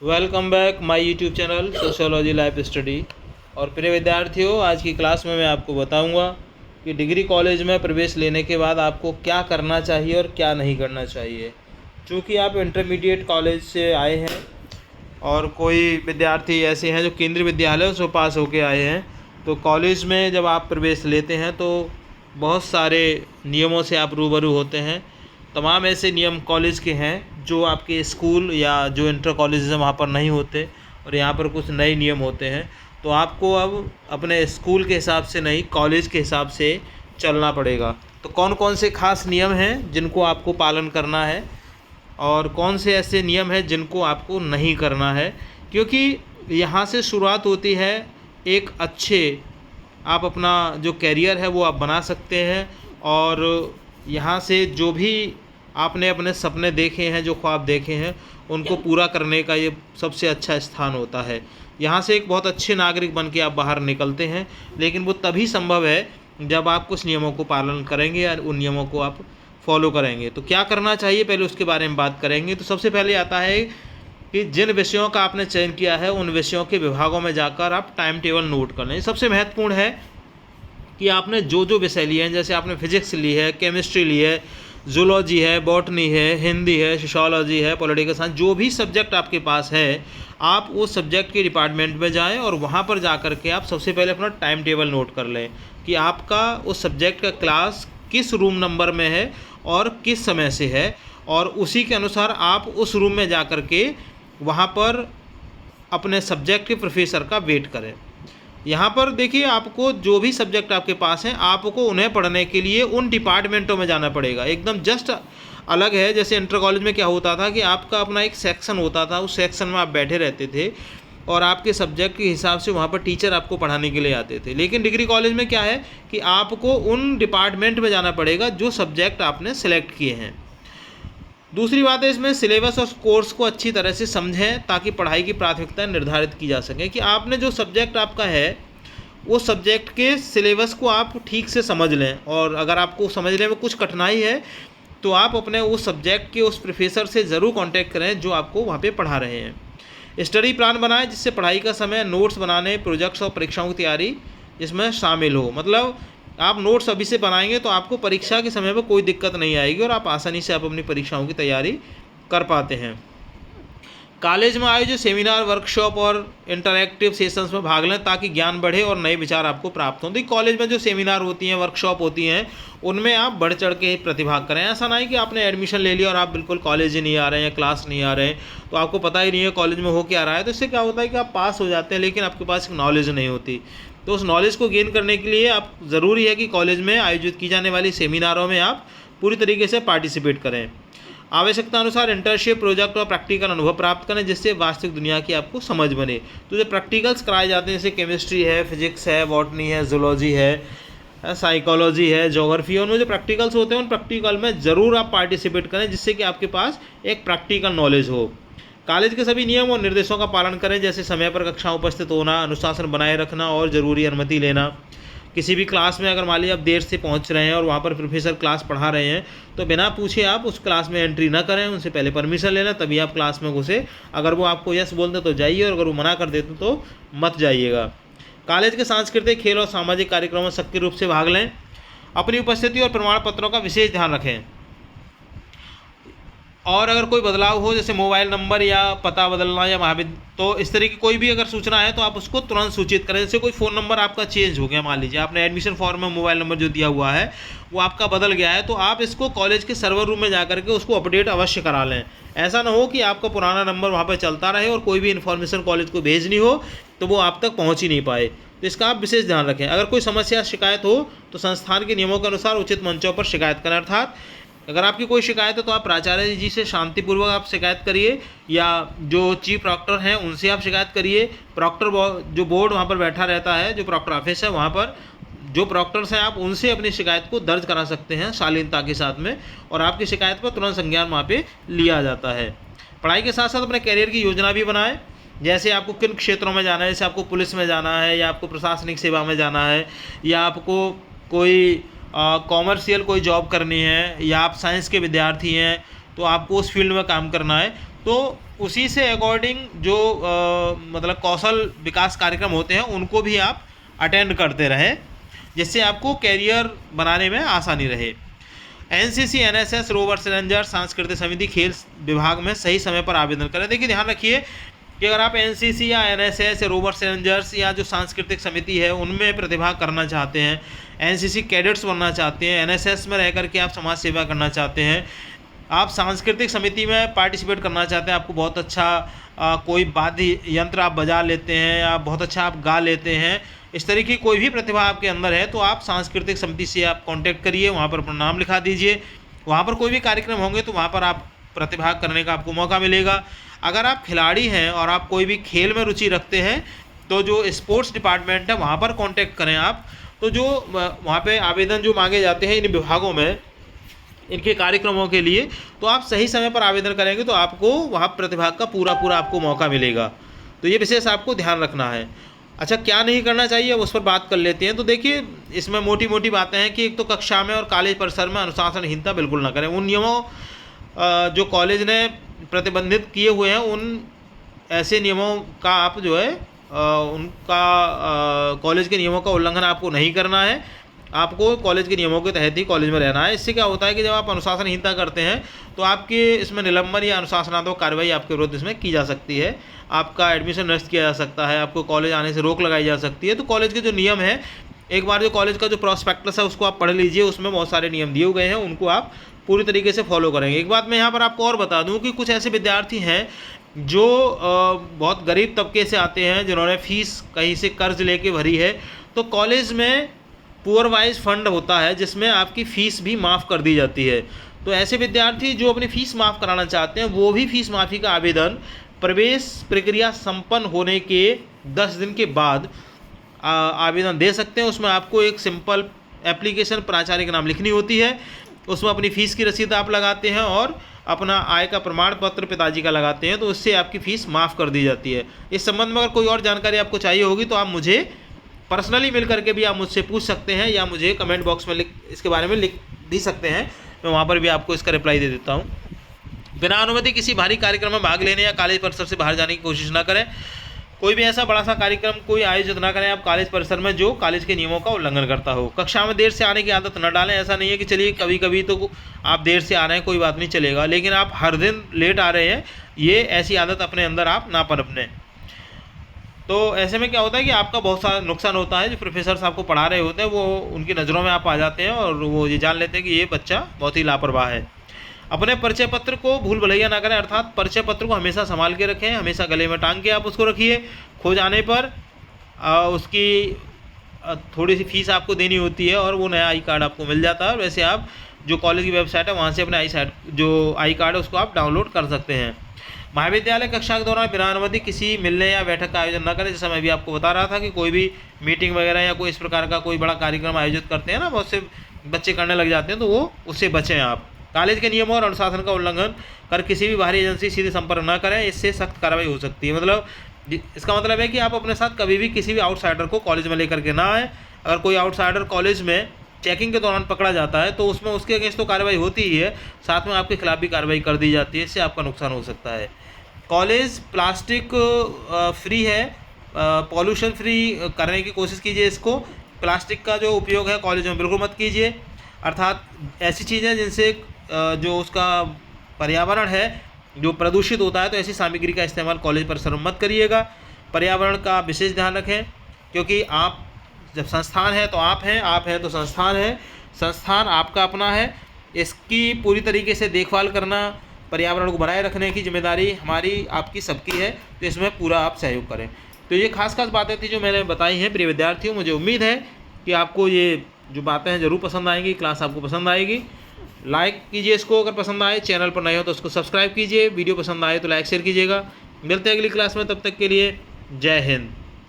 Welcome back my YouTube channel sociology life study. और प्रिय विद्यार्थियों, आज की क्लास में मैं आपको बताऊंगा कि डिग्री कॉलेज में प्रवेश लेने के बाद आपको क्या करना चाहिए और क्या नहीं करना चाहिए। चूँकि आप इंटरमीडिएट कॉलेज से आए हैं और कोई विद्यार्थी ऐसे हैं जो केंद्रीय विद्यालयों से पास होके आए हैं, तो कॉलेज में जब आप प्रवेश लेते हैं तो बहुत सारे नियमों से आप रूबरू होते हैं। तमाम ऐसे नियम कॉलेज के हैं जो आपके स्कूल या जो इंटर कॉलेज हैं वहाँ पर नहीं होते, और यहाँ पर कुछ नए नियम होते हैं। तो आपको अब अपने स्कूल के हिसाब से नहीं, कॉलेज के हिसाब से चलना पड़ेगा। तो कौन कौन से खास नियम हैं जिनको आपको पालन करना है और कौन से ऐसे नियम हैं जिनको आपको नहीं करना है, क्योंकि यहाँ से शुरुआत होती है एक अच्छे, आप अपना जो कैरियर है वो आप बना सकते हैं। और यहाँ से जो भी आपने अपने सपने देखे हैं, जो ख्वाब देखे हैं, उनको पूरा करने का ये सबसे अच्छा स्थान होता है। यहाँ से एक बहुत अच्छे नागरिक बन के आप बाहर निकलते हैं, लेकिन वो तभी संभव है जब आप कुछ नियमों को पालन करेंगे और उन नियमों को आप फॉलो करेंगे। तो क्या करना चाहिए, पहले उसके बारे में बात करेंगे। तो सबसे पहले आता है कि जिन विषयों का आपने चयन किया है उन विषयों के विभागों में जाकर आप टाइम टेबल नोट कर लें। सबसे महत्वपूर्ण है कि आपने जो जो विषय लिए हैं, जैसे आपने फिजिक्स ली है, केमिस्ट्री ली है, जूलॉजी है, बॉटनी है, हिंदी है, सोशियोलॉजी है, पॉलिटिकल साइंस, जो भी सब्जेक्ट आपके पास है, आप उस सब्जेक्ट के डिपार्टमेंट में जाएं और वहाँ पर जा कर के आप सबसे पहले अपना टाइम टेबल नोट कर लें कि आपका उस सब्जेक्ट का क्लास किस रूम नंबर में है और किस समय से है, और उसी के अनुसार आप उस रूम में जा कर के वहाँ पर अपने सब्जेक्ट के प्रोफेसर का वेट करें। यहाँ पर देखिए, आपको जो भी सब्जेक्ट आपके पास हैं, आपको उन्हें पढ़ने के लिए उन डिपार्टमेंटों में जाना पड़ेगा। एकदम जस्ट अलग है। जैसे इंटर कॉलेज में क्या होता था कि आपका अपना एक सेक्शन होता था, उस सेक्शन में आप बैठे रहते थे और आपके सब्जेक्ट के हिसाब से वहाँ पर टीचर आपको पढ़ाने के लिए आते थे। लेकिन डिग्री कॉलेज में क्या है कि आपको उन डिपार्टमेंट में जाना पड़ेगा जो सब्जेक्ट आपने सेलेक्ट किए हैं। दूसरी बात है, इसमें सिलेबस और कोर्स को अच्छी तरह से समझें ताकि पढ़ाई की प्राथमिकता निर्धारित की जा सके कि आपने जो सब्जेक्ट आपका है वो सब्जेक्ट के सिलेबस को आप ठीक से समझ लें। और अगर आपको समझने में कुछ कठिनाई है तो आप अपने उस सब्जेक्ट के उस प्रोफेसर से ज़रूर कांटेक्ट करें जो आपको वहाँ पे पढ़ा रहे हैं। स्टडी प्लान बनाएं जिससे पढ़ाई का समय नोट्स बनाने, प्रोजेक्ट्स और परीक्षाओं की तैयारी इसमें शामिल हो। मतलब आप नोट्स अभी से बनाएंगे तो आपको परीक्षा के समय में कोई दिक्कत नहीं आएगी और आप आसानी से आप अपनी परीक्षाओं की तैयारी कर पाते हैं। कॉलेज में आयोजित सेमिनार, वर्कशॉप और इंटरैक्टिव सेशंस में भाग लें ताकि ज्ञान बढ़े और नए विचार आपको प्राप्त हों। तो कॉलेज में जो सेमिनार होती हैं, वर्कशॉप होती हैं, उनमें आप बढ़ चढ़ के प्रतिभाग करें। ऐसा नहीं कि आपने एडमिशन ले लिया और आप बिल्कुल कॉलेज ही नहीं आ रहे हैं, क्लास नहीं आ रहे हैं, तो आपको पता ही नहीं है कॉलेज में हो क्या रहा है। तो इससे क्या होता है कि आप पास हो जाते हैं लेकिन आपके पास नॉलेज नहीं होती। तो उस नॉलेज को गेन करने के लिए आप ज़रूरी है कि कॉलेज में आयोजित की जाने वाली सेमिनारों में आप पूरी तरीके से पार्टिसिपेट करें। आवश्यकता अनुसार इंटर्नशिप, प्रोजेक्ट और प्रैक्टिकल अनुभव प्राप्त करें जिससे वास्तविक दुनिया की आपको समझ बने। तो जो प्रैक्टिकल्स कराए जाते हैं, जैसे केमिस्ट्री है, फिजिक्स है, बॉटनी है, जूलॉजी है, साइकोलॉजी है, ज्योग्राफी है, उनमें जो प्रैक्टिकल्स होते हैं उन प्रैक्टिकल में ज़रूर आप पार्टिसिपेट करें जिससे कि आपके पास एक प्रैक्टिकल नॉलेज हो। कॉलेज के सभी नियम और निर्देशों का पालन करें, जैसे समय पर कक्षा उपस्थित होना, अनुशासन बनाए रखना और ज़रूरी अनुमति लेना। किसी भी क्लास में अगर मान लीजिए आप देर से पहुंच रहे हैं और वहाँ पर प्रोफेसर क्लास पढ़ा रहे हैं तो बिना पूछे आप उस क्लास में एंट्री ना करें, उनसे पहले परमिशन लेना तभी आप क्लास में घुसे। अगर वो आपको यस बोलते तो जाइए और अगर वो मना कर देते तो मत जाइएगा। कॉलेज के सांस्कृतिक, खेल और सामाजिक कार्यक्रमों में सक्रिय रूप से भाग लें। अपनी उपस्थिति और प्रमाण पत्रों का विशेष ध्यान रखें। और अगर कोई बदलाव हो, जैसे मोबाइल नंबर या पता बदलना या महाविद्यालय, तो इस तरह की कोई भी अगर सूचना है तो आप उसको तुरंत सूचित करें। जैसे कोई फ़ोन नंबर आपका चेंज हो गया, मान लीजिए आपने एडमिशन फॉर्म में मोबाइल नंबर जो दिया हुआ है वो आपका बदल गया है, तो आप इसको कॉलेज के सर्वर रूम में जा करके उसको अपडेट अवश्य करा लें। ऐसा ना हो कि आपका पुराना नंबर वहाँ पर चलता रहे और कोई भी इन्फॉर्मेशन कॉलेज को भेजनी हो तो वो आप तक पहुँच ही नहीं पाए। तो इसका आप विशेष ध्यान रखें। अगर कोई समस्या, शिकायत हो तो संस्थान के नियमों के अनुसार उचित मंचों पर शिकायत करें। अर्थात अगर आपकी कोई शिकायत है तो आप प्राचार्य जी से शांतिपूर्वक आप शिकायत करिए या जो चीफ प्रॉक्टर हैं उनसे आप शिकायत करिए। प्रॉक्टर जो बोर्ड वहाँ पर बैठा रहता है, जो प्रॉक्टर ऑफिस है, वहाँ पर जो प्रॉक्टर्स हैं आप उनसे अपनी शिकायत को दर्ज करा सकते हैं शालीनता के साथ में, और आपकी शिकायत पर तुरंत संज्ञान वहाँ पे लिया जाता है। पढ़ाई के साथ साथ अपने करियर की योजना भी बनाएं, जैसे आपको किन क्षेत्रों में जाना है। जैसे आपको पुलिस में जाना है या आपको प्रशासनिक सेवा में जाना है या आपको कोई कॉमर्शियल कोई जॉब करनी है या आप साइंस के विद्यार्थी हैं तो आपको उस फील्ड में काम करना है, तो उसी से अकॉर्डिंग जो मतलब कौशल विकास कार्यक्रम होते हैं उनको भी आप अटेंड करते रहें, जिससे आपको कैरियर बनाने में आसानी रहे। एनसीसी, एनएसएस, रोवर्स रेंजर, सांस्कृतिक समिति, खेल विभाग में सही समय पर आवेदन करें। देखिए ध्यान रखिए कि अगर आप एनसीसी या एनएसएस या रोवर्स रेंजर्स या जो सांस्कृतिक समिति है उनमें प्रतिभाग करना चाहते हैं, एनसीसी कैडेट्स बनना चाहते हैं, एनएसएस में रह करके आप समाज सेवा करना चाहते हैं, आप सांस्कृतिक समिति में पार्टिसिपेट करना चाहते हैं, आपको बहुत अच्छा कोई वाद्य यंत्र आप बजा लेते हैं या बहुत अच्छा आप गा लेते हैं, इस तरह की कोई भी प्रतिभा आपके अंदर है, तो आप सांस्कृतिक समिति से आप कांटेक्ट करिए, वहाँ पर अपना नाम लिखा दीजिए। वहाँ पर कोई भी कार्यक्रम होंगे तो वहाँ पर आप प्रतिभाग करने का आपको मौका मिलेगा। अगर आप खिलाड़ी हैं और आप कोई भी खेल में रुचि रखते हैं तो जो स्पोर्ट्स डिपार्टमेंट है वहाँ पर कांटेक्ट करें आप। तो जो वहाँ पे आवेदन जो मांगे जाते हैं इन विभागों में इनके कार्यक्रमों के लिए, तो आप सही समय पर आवेदन करेंगे तो आपको वहाँ प्रतिभाग का पूरा आपको मौका मिलेगा। तो ये विशेष आपको ध्यान रखना है। अच्छा, क्या नहीं करना चाहिए उस पर बात कर लेते हैं। तो देखिए इसमें मोटी मोटी बातें हैं कि एक तो कक्षा में और कॉलेज परिसर में अनुशासनहीनता बिल्कुल ना करें। उन नियमों जो कॉलेज ने प्रतिबंधित किए हुए हैं उन ऐसे नियमों का आप जो है उनका कॉलेज के नियमों का उल्लंघन आपको नहीं करना है। आपको कॉलेज के नियमों के तहत ही कॉलेज में रहना है। इससे क्या होता है कि जब आप अनुशासनहीनता करते हैं तो आपके इसमें निलंबन या अनुशासनात्मक कार्रवाई आपके विरुद्ध इसमें की जा सकती है, आपका एडमिशन निरस्त किया जा सकता है, आपको कॉलेज आने से रोक लगाई जा सकती है। तो कॉलेज के जो नियम है, एक बार जो कॉलेज का जो प्रॉस्पेक्टस है उसको आप पढ़ लीजिए, उसमें बहुत सारे नियम दिए गए हैं, उनको आप पूरी तरीके से फॉलो करेंगे। एक बात मैं यहाँ पर आपको और बता दूँ कि कुछ ऐसे विद्यार्थी हैं जो बहुत गरीब तबके से आते हैं, जिन्होंने फ़ीस कहीं से कर्ज लेके भरी है, तो कॉलेज में पुअर वाइज फंड होता है जिसमें आपकी फ़ीस भी माफ़ कर दी जाती है। तो ऐसे विद्यार्थी जो अपनी फ़ीस माफ़ कराना चाहते हैं वो भी फ़ीस माफ़ी का आवेदन प्रवेश प्रक्रिया संपन्न होने के 10 दिन के बाद आवेदन दे सकते हैं। उसमें आपको एक सिंपल एप्लीकेशन प्राचार्य के नाम लिखनी होती है, उसमें अपनी फ़ीस की रसीद आप लगाते हैं और अपना आय का प्रमाण पत्र पिताजी का लगाते हैं, तो उससे आपकी फ़ीस माफ़ कर दी जाती है। इस संबंध में अगर कोई और जानकारी आपको चाहिए होगी तो आप मुझे पर्सनली मिल करके भी आप मुझसे पूछ सकते हैं या मुझे कमेंट बॉक्स में इसके बारे में लिख भी सकते हैं, मैं वहाँ पर भी आपको इसका रिप्लाई दे देता हूँ। बिना अनुमति किसी भारी कार्यक्रम में भाग लेने या कॉलेज परिसर से बाहर जाने की कोशिश ना करें। कोई भी ऐसा बड़ा सा कार्यक्रम कोई आयोजित ना करें आप कॉलेज परिसर में जो कॉलेज के नियमों का उल्लंघन करता हो। कक्षा में देर से आने की आदत न डालें। ऐसा नहीं है कि चलिए कभी कभी तो आप देर से आ रहे हैं कोई बात नहीं चलेगा, लेकिन आप हर दिन लेट आ रहे हैं, ये ऐसी आदत अपने अंदर आप ना पनपने। तो ऐसे में क्या होता है कि आपका बहुत सारा नुकसान होता है। जो प्रोफेसर्स आपको पढ़ा रहे होते हैं वो उनकी नज़रों में आप आ जाते हैं और वो ये जान लेते हैं कि ये बच्चा बहुत ही लापरवाह है। अपने परिचय पत्र को भूल भुलैया ना करें, अर्थात परिचय पत्र को हमेशा संभाल के रखें, हमेशा गले में टांग के आप उसको रखिए। खो जाने पर उसकी थोड़ी सी फीस आपको देनी होती है और वो नया आई कार्ड आपको मिल जाता है। वैसे आप जो कॉलेज की वेबसाइट है वहाँ से अपने आई कार्ड है उसको आप डाउनलोड कर सकते हैं। महाविद्यालय कक्षा के दौरान बिना अनुमति किसी मिलने या बैठक का आयोजन न करें। जैसा मैं भी आपको बता रहा था कि कोई भी मीटिंग वगैरह या कोई इस प्रकार का कोई बड़ा कार्यक्रम आयोजित करते हैं ना, बहुत से बच्चे करने लग जाते हैं, तो वो उससे बचें आप। कॉलेज के नियमों और अनुशासन का उल्लंघन कर किसी भी बाहरी एजेंसी सीधे संपर्क न करें, इससे सख्त कार्रवाई हो सकती है। मतलब इसका मतलब है कि आप अपने साथ कभी भी किसी भी आउटसाइडर को कॉलेज में लेकर के ना आए। अगर कोई आउटसाइडर कॉलेज में चेकिंग के दौरान पकड़ा जाता है तो उसमें उसके अगेंस्ट तो कार्रवाई होती ही है, साथ में आपके खिलाफ भी कार्रवाई कर दी जाती है, इससे आपका नुकसान हो सकता है। कॉलेज प्लास्टिक फ्री है, पॉल्यूशन फ्री करने की कोशिश कीजिए। इसको प्लास्टिक का जो उपयोग है कॉलेज में बिल्कुल मत कीजिए, अर्थात ऐसी चीज़ें जिनसे जो उसका पर्यावरण है जो प्रदूषित होता है, तो ऐसी सामग्री का इस्तेमाल कॉलेज परिसर में मत करिएगा। पर्यावरण का विशेष ध्यान रखें, क्योंकि आप जब संस्थान है तो आप हैं तो संस्थान है, संस्थान आपका अपना है। इसकी पूरी तरीके से देखभाल करना, पर्यावरण को बनाए रखने की जिम्मेदारी हमारी आपकी सबकी है, तो इसमें पूरा आप सहयोग करें। तो ये खास बातें थी जो मैंने बताई हैं प्रिय विद्यार्थियों। मुझे उम्मीद है कि आपको ये जो बातें हैं ज़रूर पसंद आएंगी, क्लास आपको पसंद आएगी। लाइक कीजिए इसको अगर पसंद आए, चैनल पर नए हो तो उसको सब्सक्राइब कीजिए, वीडियो पसंद आए तो लाइक शेयर कीजिएगा। मिलते हैं अगली क्लास में, तब तक के लिए जय हिंद।